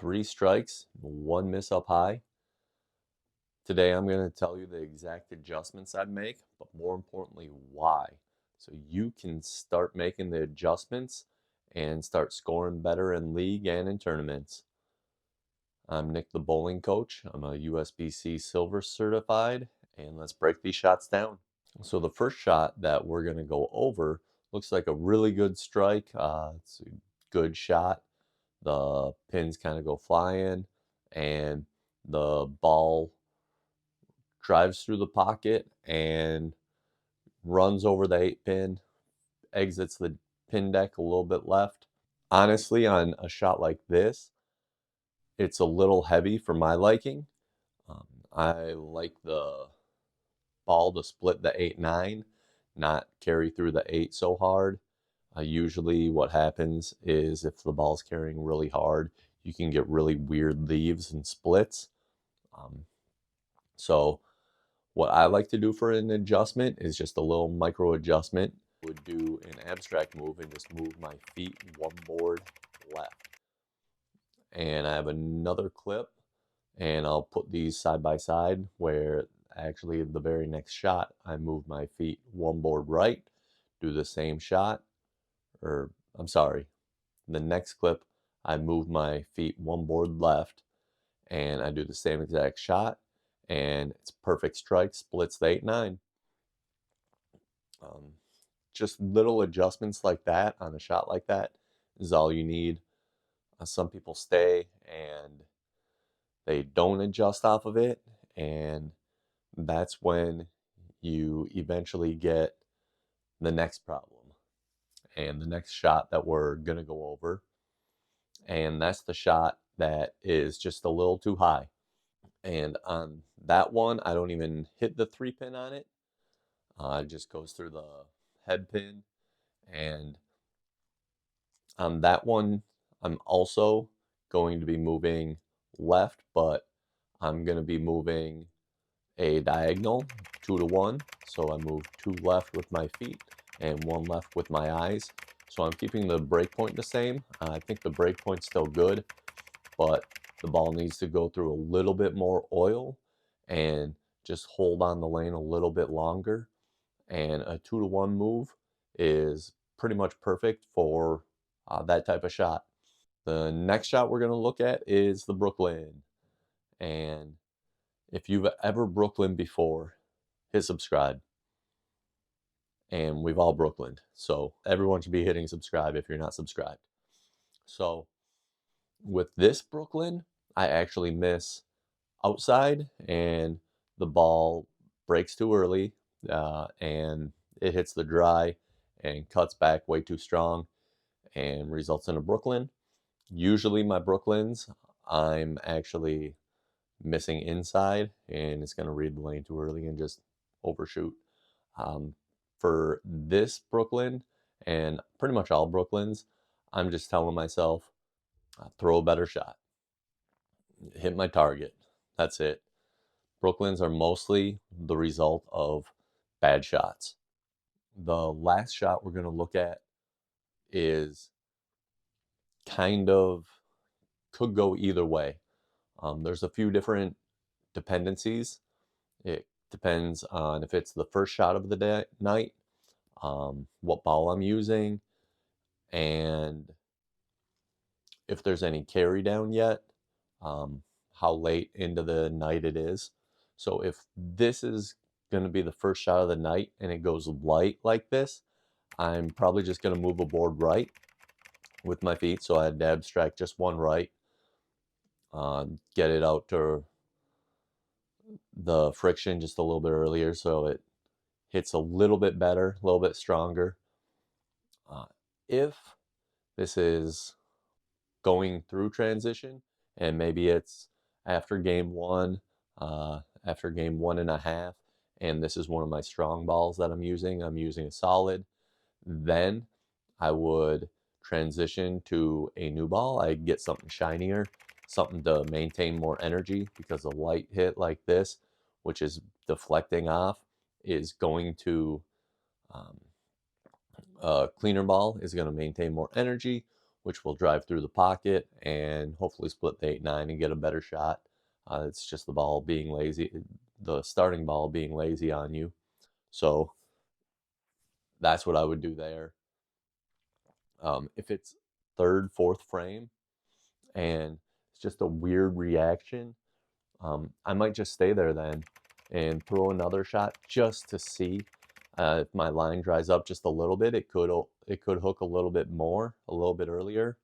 3 strikes, 1 miss up high. Today I'm going to tell you the exact adjustments I'd make, but more importantly, why. So you can start making the adjustments and start scoring better in league and in tournaments. I'm Nick, the bowling coach. I'm a USBC Silver certified, and let's break these shots down. So the first shot that we're going to go over looks like a really good strike. It's a good shot. The pins kind of go flying, and the ball drives through the pocket and runs over the 8 pin, exits the pin deck a little bit left. Honestly, on a shot like this, it's a little heavy for my liking. I like the ball to split the 8-9, not carry through the 8 so hard. Usually what happens is if the ball's carrying really hard, you can get really weird leaves and splits. So what I like to do for an adjustment is just a little micro adjustment. I would do an abstract move and just move my feet one board left. And I have another clip, and I'll put these side by side where actually the very next shot I move my feet one board right, do the same shot, or I'm sorry, the next clip I move my feet one board left and I do the same exact shot, and it's perfect strike, splits the 8-9. Just little adjustments like that on a shot like that is all you need. Some people stay and they don't adjust off of it, and that's when you eventually get the next problem and the next shot that we're going to go over. And that's the shot that is just a little too high. And on that one, I don't even hit the 3 pin on it. It just goes through the head pin. And on that one, I'm also going to be moving left, but I'm going to be moving a diagonal 2-to-1. So I move 2 left with my feet and 1 left with my eyes. So I'm keeping the break point the same. I think the break point's still good, but the ball needs to go through a little bit more oil and just hold on the lane a little bit longer. And a 2-to-1 move is pretty much perfect for that type of shot. The next shot we're going to look at is the Brooklyn. And if you've ever Brooklyn before, hit subscribe. And we've all Brooklyned, so everyone should be hitting subscribe if you're not subscribed. So with this Brooklyn, I actually miss outside, and the ball breaks too early, and it hits the dry and cuts back way too strong and results in a Brooklyn. Usually my Brooklyns, I'm actually missing inside, and it's going to read the lane too early and just overshoot. For this Brooklyn and pretty much all Brooklyns, I'm just telling myself, throw a better shot, hit my target. That's it. Brooklyns are mostly the result of bad shots. The last shot we're going to look at is kind of could go either way. There's a few different dependencies. It depends on if it's the first shot of the night, what ball I'm using, and if there's any carry down yet, how late into the night it is. So if this is going to be the first shot of the night and it goes light like this, I'm probably just going to move a board right with my feet. So I had to abstract just one right, get it out to the friction just a little bit earlier so it hits a little bit better, a little bit stronger. If this is going through transition and maybe it's after game 1, after game 1.5, and this is one of my strong balls that I'm using a solid, then I would transition to a new ball. I get something shinier, something to maintain more energy, because a light hit like this, which is deflecting off, is going to a cleaner ball is going to maintain more energy, which will drive through the pocket and hopefully split the 8-9 and get a better shot. It's just the ball being lazy, the starting ball being lazy on you. So that's what I would do there. If it's third, fourth frame and it's just a weird reaction, I might just stay there then and throw another shot just to see if my line dries up just a little bit. It could hook a little bit more, a little bit earlier,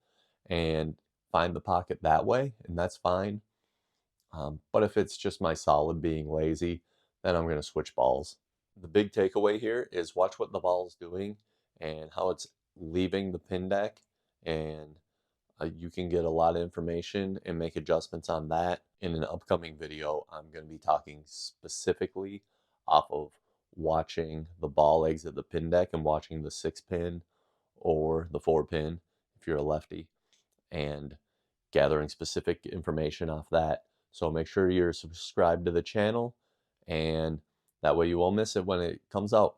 and find the pocket that way, and that's fine. But if it's just my solid being lazy, then I'm going to switch balls. The big takeaway here is watch what the ball is doing and how it's leaving the pin deck, and you can get a lot of information and make adjustments on that. In an upcoming video, I'm going to be talking specifically off of watching the ball exit the pin deck and watching the 6-pin or the 4-pin if you're a lefty, and gathering specific information off that. So make sure you're subscribed to the channel, and that way you won't miss it when it comes out.